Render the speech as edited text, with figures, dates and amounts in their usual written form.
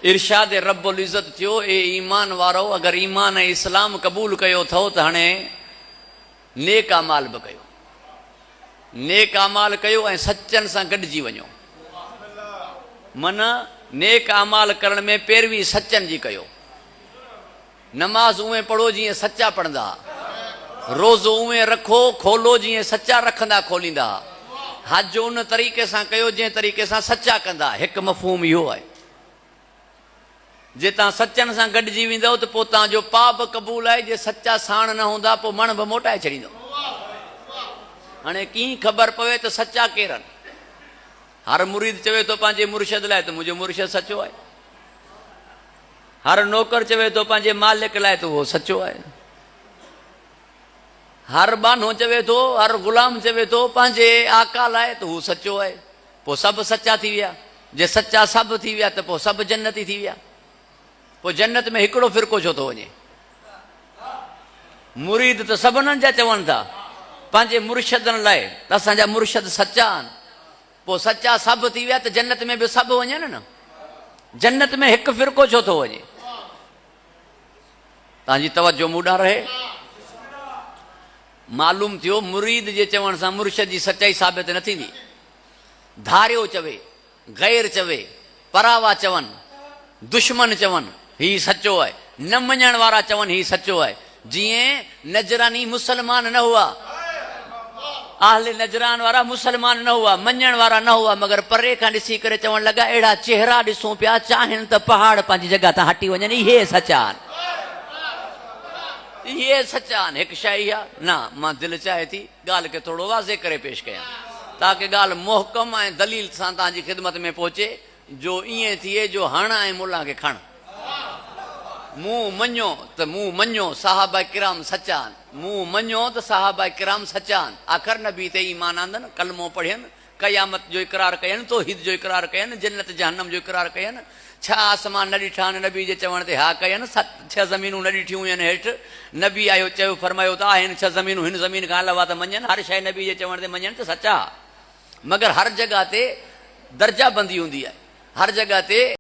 इरशाद रब्बुल इज़्ज़त थियो, ए ईमान वारो, अगर ईमान इस्लाम कबूल कयो थो त हाणे नेक अमाल बि कयो, नेक अमाल कयो ऐं सचनि सां गॾिजी वञो। मन नेक अमाल करण में पैरवी सचनि जी कयो। नमाज़ उहे पढ़ो जीअं सच्चा पढ़ंदा, रोज़ो उहे रखो खोलो जीअं सच्चा रखंदा खोलींदा, हज उन तरीक़े सां कयो जंहिं तरीक़े सां सच्चा कंदा। हिकु मफ़हूम इहो आहे, जे तव्हां सचनि सां गॾिजी वेंदव त पोइ तव्हांजो पाप क़बूल आहे। जे सच्चा साण न हूंदा पोइ मण बि मोटाए छॾींदो। हाणे कीअं ख़बर पवे त सच्चा केरु आहिनि? हर मुरीद चवे थो पंहिंजे मुर्शद लाइ त मुंहिंजो मुर्शद सचो आहे, हर नौकर चवे थो पंहिंजे मालिक लाइ त उहो सचो आहे, हर बानो चवे थो, हर ग़ुलाम चवे थो पंहिंजे आका लाइ त उहो सचो आहे। पोइ सभु सचा थी विया। जे सचा सभु थी विया त पोइ सभु जन्नती थी विया। पोइ जन्नत में हिकिड़ो फ़िरको छो थो वञे? मुरीद त सभिनीनि जा चवनि था पंहिंजे मुर्शदनि लाइ त असांजा मुर्शद सचा आहिनि। पोइ सचा सभु थी विया त जन्नत में बि सभु वञनि न। जन्नत में हिकु फ़िरको छो थो वञे? तव्हांजी तवजो मूं ॾांहुं रहे। मालूम थियो मुरीद जे चवण सां मुर्शद जी सचाई साबित न थींदी। धारियो चवे, गैर चवे, परावा चवनि, दुश्मन चवनि ही सचो आहे, न मञण वारा चवनि ही सचो आहे। जीअं नजरानी मुसलमान न हुआ, आहले नजरान वारा मुसलमान न हुआ, मञण वारा न हुआ, मगर परे खां ॾिसी करे चवण लॻा अहिड़ा चेहरा ॾिसूं पिया चाहिनि त पहाड़ पंहिंजी जॻह तां हटी वञनि, इहे सचा आहिनि, इहे सचा आहिनि। हिकु शइ इहा न, मां दिलि चाहे थी ॻाल्हि खे थोरो वाज़े करे पेश कयां ताकी ॻाल्हि मोहकम ऐं दलील सां तव्हांजी ख़िदमत में पहुचे। जो ईअं थिए जो हण ऐं मुला खे खण। मूं मञो साहबा किराम सचा आहिनि, मूं मञो त साहबा किराम सचा आहिनि। आख़िर नबी ते ईमान आंदनि, कलमो पढ़ियनि, क़यामत जो इक़रार कयनि, तौहीद जो इक़रार कयनि, जन्नत जहन्नम जो इक़रार कयनि। 6 आसमान न ॾिठा आहिनि नबी जे चवण ते हा कयनि, 6 ज़मीनूं न ॾिठियूं आहिनि हेठि। नबी आयो चयो फरमायो त आहिनि 6 ज़मीनूं, हिन ज़मीन खां अलावा त मञनि। हर शइ नबी जे चवण ते मञनि त सचा। मगर हर जॻह ते दर्जा बंदी हूंदी आहे, हर जॻह ते